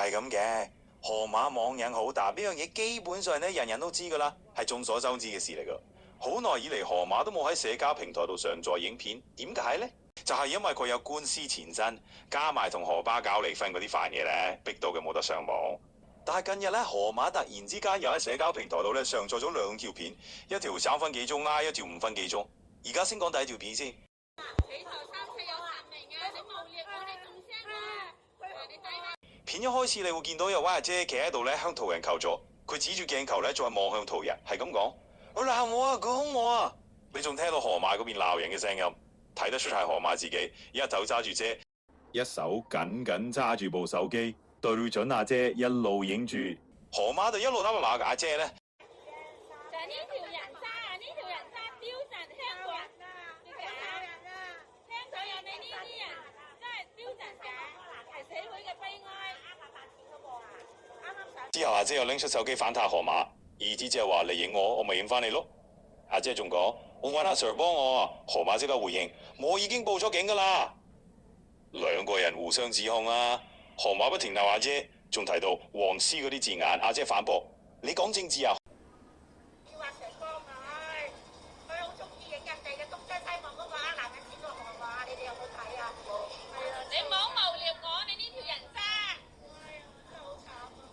係咁嘅，河馬網癮好大，呢樣嘢基本上咧人人都知噶啦，係眾所周知嘅事嚟噶。好耐以嚟，河馬都冇喺社交平台度上載影片，點解呢？就係因為佢有官司纏身，加埋同河巴搞離婚嗰啲煩嘢咧，逼到佢冇得上網。但係近日咧，河馬突然之間又喺社交平台度咧上載咗2條片，一條3分幾鐘啦，一條5分幾鐘。而家先講第一條片先。片一開始你會見到有位阿姐企喺度咧向途人求助，佢指住鏡頭咧再望向途人，係咁講：我鬧我啊，佢兇我啊！你仲聽到河馬嗰邊鬧人嘅聲音，睇得出係河馬自己一手揸住遮，一手緊緊揸住部手機，對準阿姐一路影住。河馬就一路諗話阿姐咧。就係呢條人渣啊！呢條人渣丟盡香港啊！香港有你呢啲人真係丟盡嘅，係社會嘅悲哀。之後阿姐又拎出手機反撻河馬，意思即係話你影我咪影翻你咯。阿姐仲講：我揾阿 Sir 幫我啊！河馬即刻回應：我已經報咗警噶啦。兩個人互相指控啊！河馬不停鬧阿姐，仲提到黃絲嗰啲字眼。阿姐反駁：你講政治啊！要阿 Sir 幫佢，佢好中意影人哋嘅東張西望嗰個男人剪個河馬，你哋有冇睇啊？係啊！你唔好無聊我，你呢條人渣！真係好慘啊！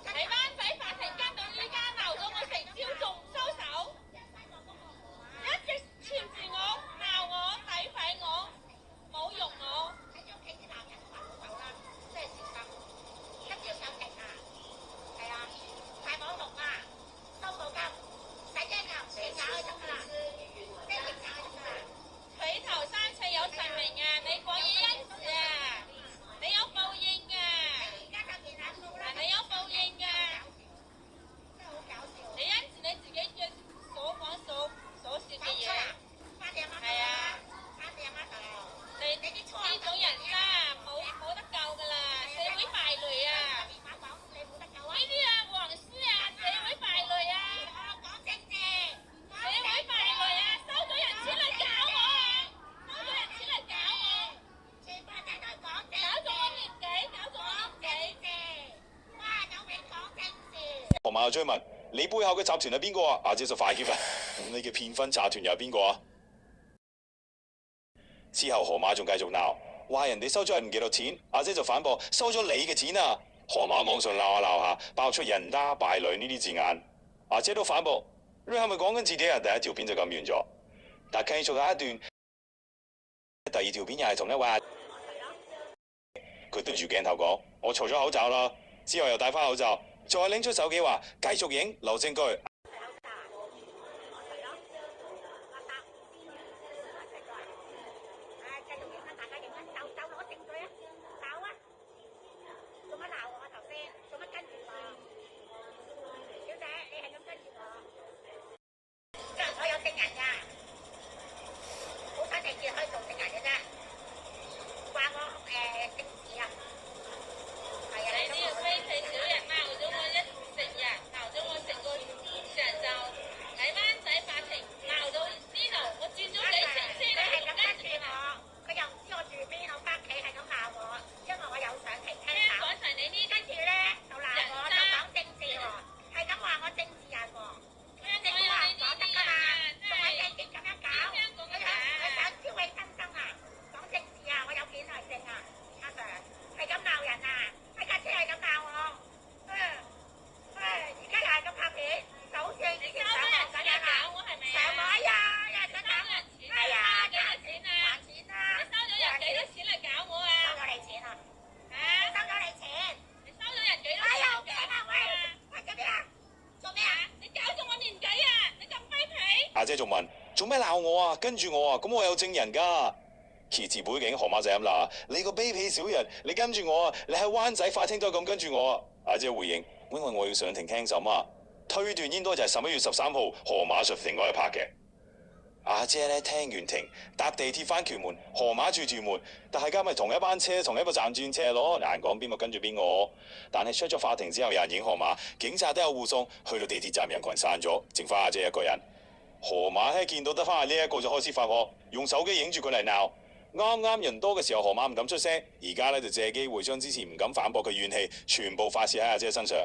喺灣仔法庭跟到依家鬧咗我成朝，仲唔收手？一直纏住我，鬧我，詆毀我，侮辱我。喺屋企啲男人還手啦，真係小心，一定要上庭啊！係啊，大網紅啊，收報金，使驚啊，你搞就得㗎啦，即係搞就得啦。佢頭生趣有神明啊！你講嘢因事啊！你有報應㗎！而家就見下數啦，你有報應㗎！真係好搞笑。你因住你自己嘅所講所説嘅嘢，翻你阿媽度係啊！翻你阿媽度。你呢種人渣冇得救㗎啦！社會敗類啊！電話講你冇得救啊！呢啲啊黃絲啊，社會敗類啊！講政治，社會敗類啊！收咗人錢嚟搞我啊！收咗人錢嚟搞我，全部人都係講政治，搞咗我年紀，搞咗我年紀。哇！有味講政治。河馬又追問：你背後嘅集團係邊個啊？阿姐就快啲問：你嘅騙婚集團又係邊個啊？之後河馬仲繼續鬧，話人哋收咗人唔幾多錢。阿姐就反駁：收咗你嘅錢啊！河馬網上鬧下鬧下，爆出人渣敗類呢啲字眼。阿姐都反駁：你係咪講緊自己啊？第一條片就咁完咗，但繼續有一段，第二條片又係同一位阿，佢對住鏡頭講：我除咗口罩啦，之後又戴翻口罩，再拎出手機話繼續影留證據。阿姐仲問：做咩鬧我啊？跟住我啊？咁我有證人㗎。揭字背景，河馬就咁鬧：你個卑鄙小人，你跟住我啊！你喺灣仔法庭都咁跟住我啊！阿姐回應：因為我要上庭聽審啊。推斷應該就係11月13號河馬術庭嗰日拍嘅。阿姐咧聽完庭，搭地鐵返屯門，河馬住屯門，大家咪同一班車，同一個站轉車咯。難講邊個跟住邊個。但係出咗法庭之後，有人影河馬，警察都有護送，去到地鐵站人群散咗，剩翻阿姐一個人。河馬喺見到得翻係呢一個就開始發惡，用手機影住佢嚟鬧。啱啱人多嘅時候，河馬唔敢出聲，而家咧就借機會將之前唔敢反駁嘅怨氣全部發泄喺阿姐身上。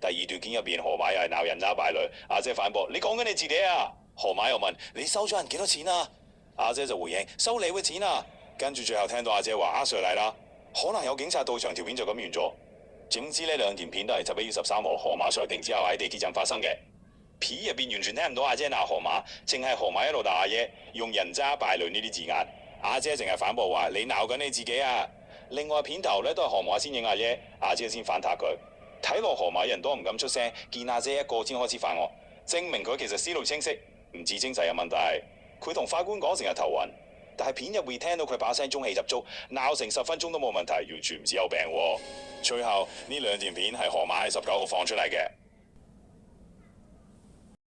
第二段片入邊，河馬又係鬧人渣敗類，阿姐反駁：你講緊你自己啊！河馬又問：你收咗人幾多錢啊？阿姐就回應：收你嘅錢啊！跟住最後聽到阿姐話：阿 Sir 嚟啦，可能有警察到場，條片就咁完咗。總之呢兩段片都係11月13號河馬上庭之後喺地鐵站發生嘅。片入邊完全聽唔到阿姐鬧河馬，淨係河馬一路鬧阿爺，用人渣敗類呢啲字眼。阿姐淨係反駁話：你鬧緊你自己啊！另外片頭咧都係河馬先影阿爺，阿姐先反撻佢。睇落河馬人都唔敢出聲，見阿姐一個先開始犯惡，證明佢其實思路清晰，唔似精神有問題。佢同法官講成日頭暈，但係片入邊聽到佢把聲中氣十足，鬧成10分鐘都冇問題，完全唔似有病喎。最後呢兩段片係河馬喺19號放出嚟嘅。